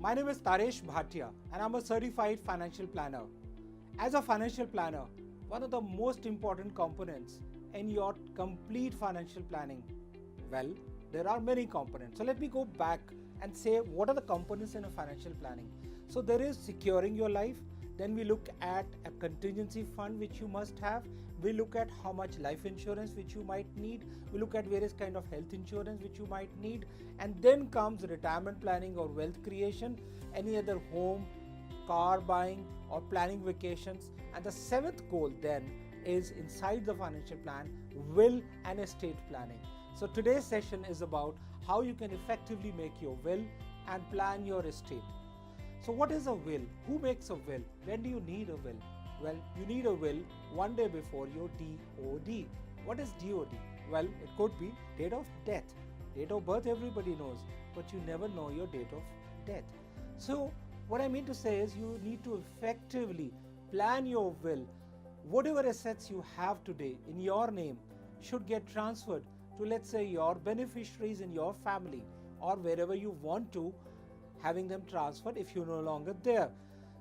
My name is Taresh Bhatia and I'm a certified financial planner. As a financial planner, one of the most important components in your complete financial planning, well, there are many components. So let me go back and say what are the components in a financial planning. So there is securing your life. Then we look at a contingency fund which you must have. We look at how much life insurance which you might need. We look at various kind of health insurance which you might need. And then comes retirement planning or wealth creation, any other home, car buying or planning vacations. And the seventh goal then is inside the financial plan, will and estate planning. So today's session is about how you can effectively make your will and plan your estate. So what is a will? Who makes a will? When do you need a will? Well, you need a will one day before your DOD. What is DOD? Well, it could be date of death. Date of birth everybody knows, but you never know your date of death. So what I mean to say is you need to effectively plan your will. Whatever assets you have today in your name should get transferred to, let's say, your beneficiaries in your family or wherever you want to, having them transferred if you're no longer there.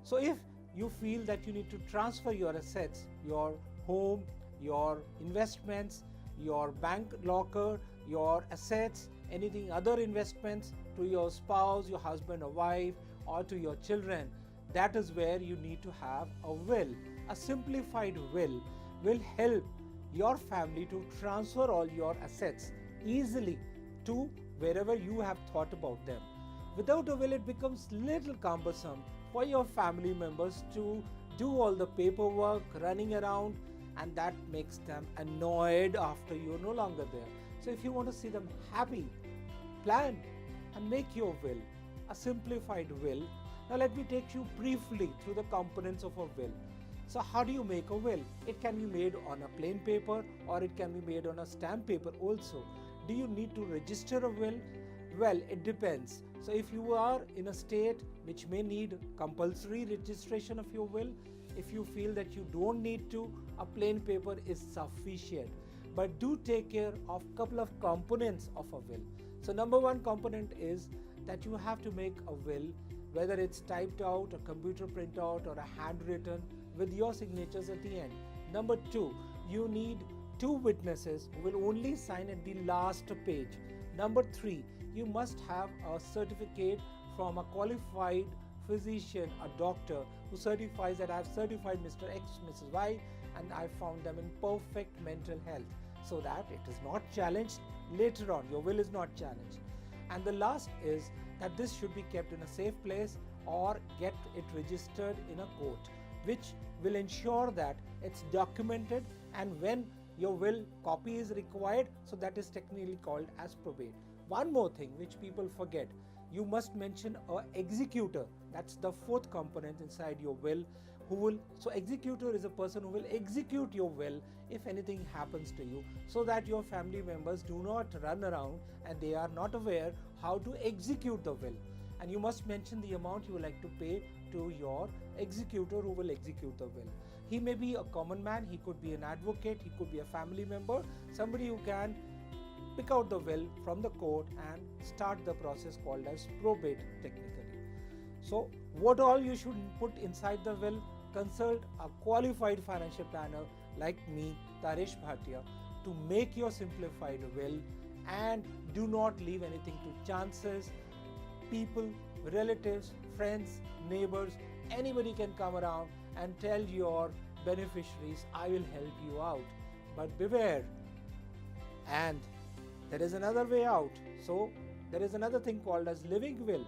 So if you feel that you need to transfer your assets, your home, your investments, your bank locker, your assets, anything other investments to your spouse, your husband or wife, or to your children, that is where you need to have a will. A simplified will help your family to transfer all your assets easily to wherever you have thought about them. Without a will, it becomes little cumbersome for your family members to do all the paperwork, running around, and that makes them annoyed after you're no longer there. So if you want to see them happy, plan and make your will, a simplified will. Now let me take you briefly through the components of a will. So how do you make a will? It can be made on a plain paper or it can be made on a stamp paper also. Do you need to register a will? Well, it depends. So if you are in a state which may need compulsory registration of your will, if you feel that you don't need to, a plain paper is sufficient. But do take care of a couple of components of a will. So number one component is that you have to make a will, whether it's typed out, a computer printout or a handwritten with your signatures at the end. Number two, you need two witnesses who will only sign at the last page. Number three, you must have a certificate from a qualified physician, a doctor, who certifies that I have certified Mr. X, Mrs. Y, and I found them in perfect mental health, so that it is not challenged later on. Your will is not challenged. And the last is that this should be kept in a safe place or get it registered in a court, which will ensure that it's documented, and when your will copy is required, so that is technically called as probate. One more thing which people forget, you must mention an executor. That's the fourth component inside your will. So executor is a person who will execute your will if anything happens to you, so that your family members do not run around and they are not aware how to execute the will. And you must mention the amount you would like to pay to your executor who will execute the will. He may be a common man, he could be an advocate, he could be a family member, somebody who can pick out the will from the court and start the process called as probate technically. So what all you should put inside the will? Consult a qualified financial planner like me, Taresh Bhatia, to make your simplified will, and do not leave anything to chances. People, relatives, friends, neighbors, anybody can come around and tell your beneficiaries, I will help you out. But beware. And there is another way out. So there is another thing called as living will.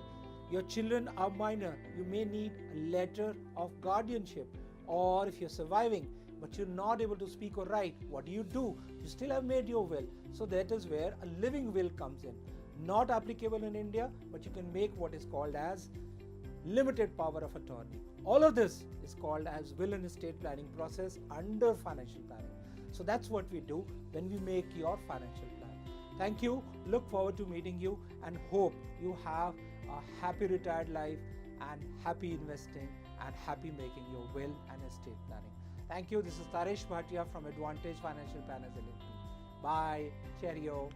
Your children are minor. You may need a letter of guardianship. Or if you're surviving but you're not able to speak or write, what do? You still have made your will. So that is where a living will comes in. Not applicable in India, but you can make what is called as limited power of attorney. All of this is called as will and estate planning process under financial planning. So that's what we do when we make your financial plan. Thank you. Look forward to meeting you and hope you have a happy retired life and happy investing and happy making your will and estate planning. Thank you. This is Taresh Bhatia from Advantage Financial Planners LLP. Bye. Cheerio.